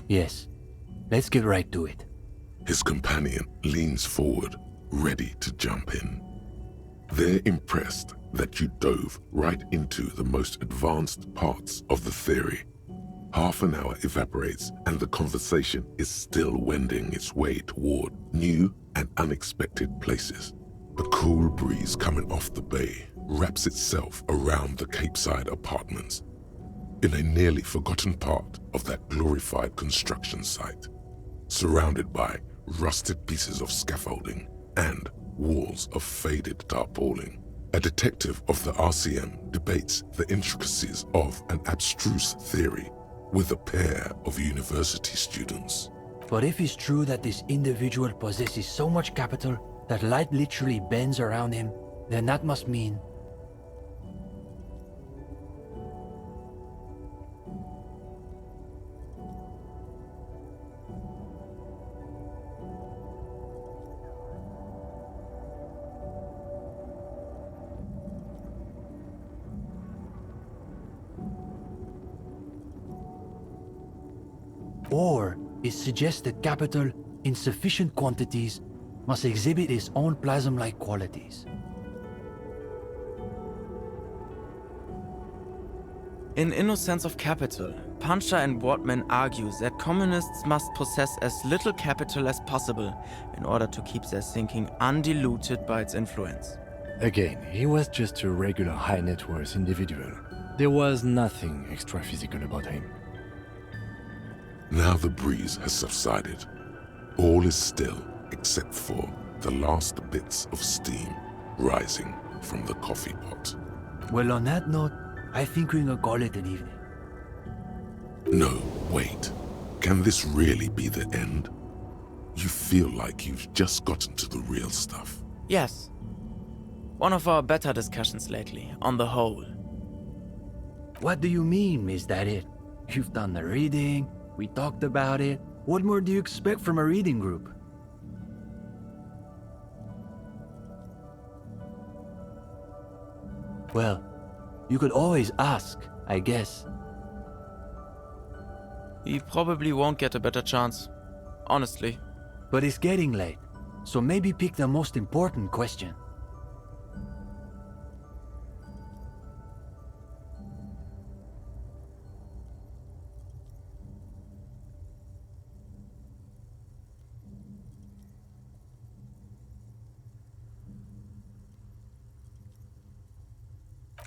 Yes, let's get right to it. His companion leans forward, ready to jump in. They're impressed that you dove right into the most advanced parts of the theory. Half an hour evaporates and the conversation is still wending its way toward new and unexpected places. The cool breeze coming off the bay wraps itself around the Capeside apartments, in a nearly forgotten part of that glorified construction site, surrounded by rusted pieces of scaffolding and walls of faded tarpaulin. A detective of the RCM debates the intricacies of an abstruse theory with a pair of university students. But if it's true that this individual possesses so much capital that light literally bends around him, then that must mean... Or it suggests that capital, in sufficient quantities, must exhibit its own plasm-like qualities. In Innocence of Capital, Puncher and Wortman argues that communists must possess as little capital as possible in order to keep their thinking undiluted by its influence. Again, he was just a regular high-net-worth individual. There was nothing extra-physical about him. Now the breeze has subsided. All is still except for the last bits of steam rising from the coffee pot. Well, on that note, I think we can call it an evening. No, wait. Can this really be the end? You feel like you've just gotten to the real stuff. Yes. One of our better discussions lately, on the whole. What do you mean, is that it? You've done the reading, we talked about it. What more do you expect from a reading group? Well, you could always ask, I guess. He probably won't get a better chance, honestly. But it's getting late, so maybe pick the most important question.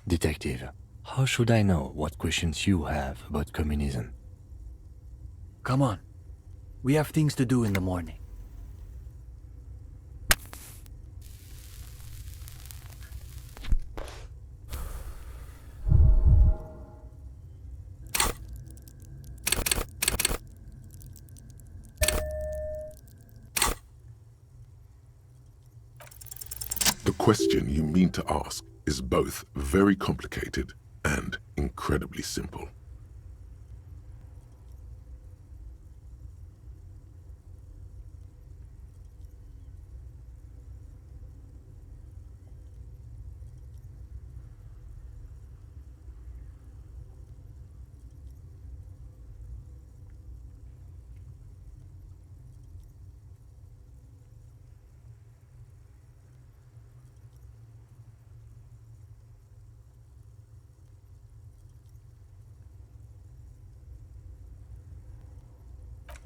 Detective, how should I know what questions you have about communism? Come on, we have things to do in the morning. The question you mean to ask is both very complicated and incredibly simple.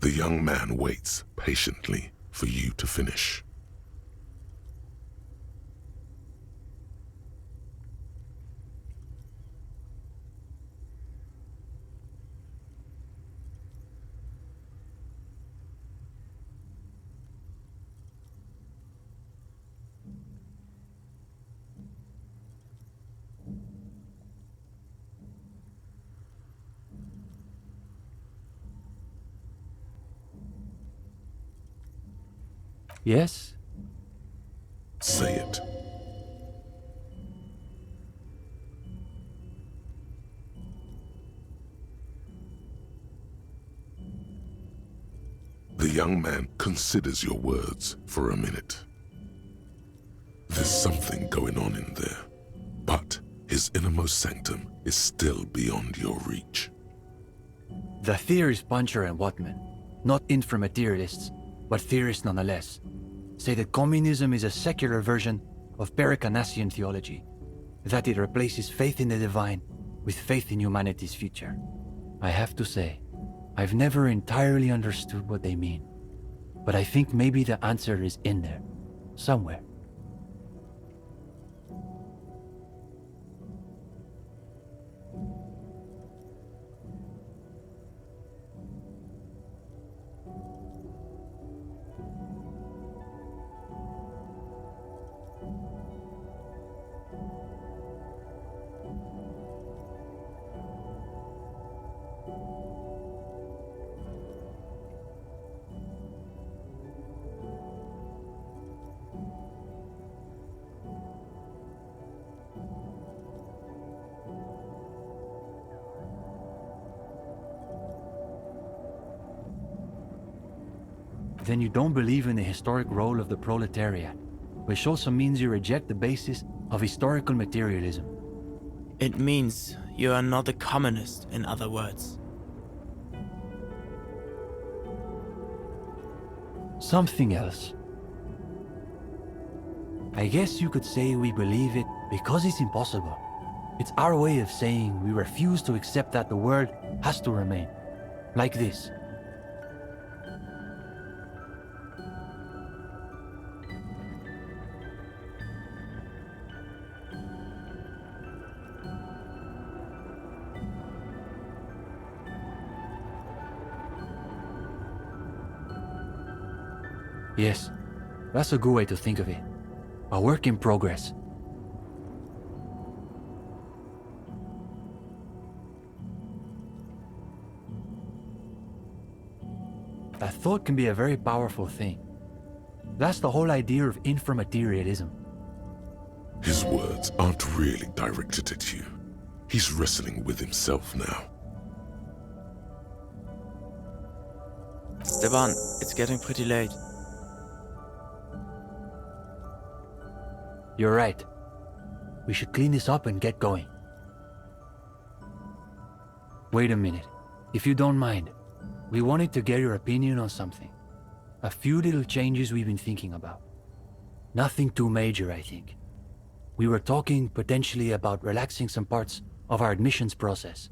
The young man waits patiently for you to finish. Yes? Say it. The young man considers your words for a minute. There's something going on in there, but his innermost sanctum is still beyond your reach. The theorist Puncher and Watman, not inframaterialists, but theorists nonetheless, say that communism is a secular version of Pericanasian theology, that it replaces faith in the divine with faith in humanity's future. I have to say, I've never entirely understood what they mean, but I think maybe the answer is in there, somewhere. Then you don't believe in the historic role of the proletariat, which also means you reject the basis of historical materialism. It means you are not a communist, in other words. Something else. I guess you could say we believe it because it's impossible. It's our way of saying we refuse to accept that the world has to remain. Like this. Yes, that's a good way to think of it. A work in progress. That thought can be a very powerful thing. That's the whole idea of inframaterialism. His words aren't really directed at you. He's wrestling with himself now. Esteban, it's getting pretty late. You're right. We should clean this up and get going. Wait a minute. If you don't mind, we wanted to get your opinion on something. A few little changes we've been thinking about. Nothing too major, I think. We were talking potentially about relaxing some parts of our admissions process.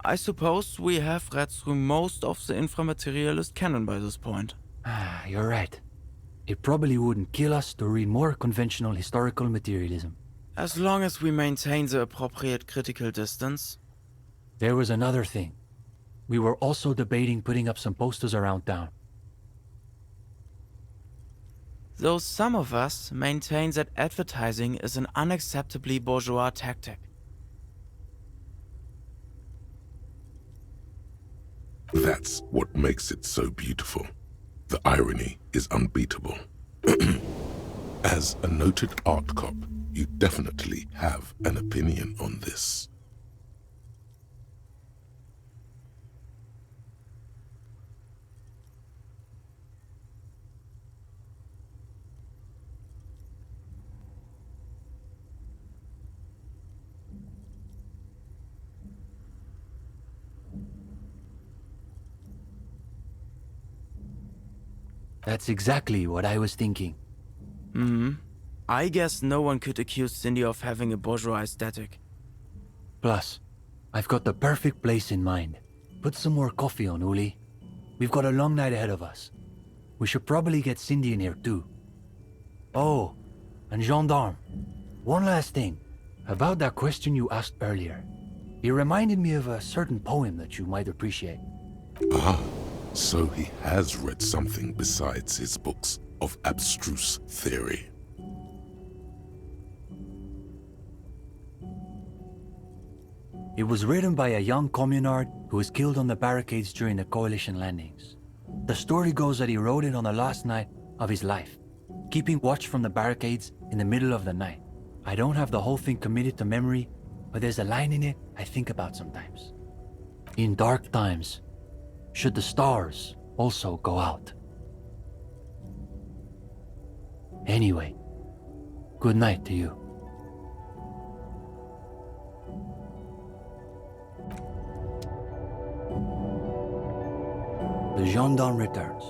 I suppose we have read through most of the inframaterialist canon by this point. You're right. It probably wouldn't kill us to read more conventional historical materialism. As long as we maintain the appropriate critical distance. There was another thing. We were also debating putting up some posters around town. Though some of us maintain that advertising is an unacceptably bourgeois tactic. That's what makes it so beautiful. The irony is unbeatable. As a noted art cop, you definitely have an opinion on this. That's exactly what I was thinking. I guess no one could accuse Cindy of having a bourgeois aesthetic. Plus, I've got the perfect place in mind. Put some more coffee on, Uli. We've got a long night ahead of us. We should probably get Cindy in here too. Oh, and Gendarme. One last thing. About that question you asked earlier. It reminded me of a certain poem that you might appreciate. Ah, so he has read something besides his books of abstruse theory. It was written by a young communard who was killed on the barricades during the Coalition landings. The story goes that he wrote it on the last night of his life, keeping watch from the barricades in the middle of the night. I don't have the whole thing committed to memory, but there's a line in it I think about sometimes. In dark times, should the stars also go out? Anyway, good night to you. The gendarme returns.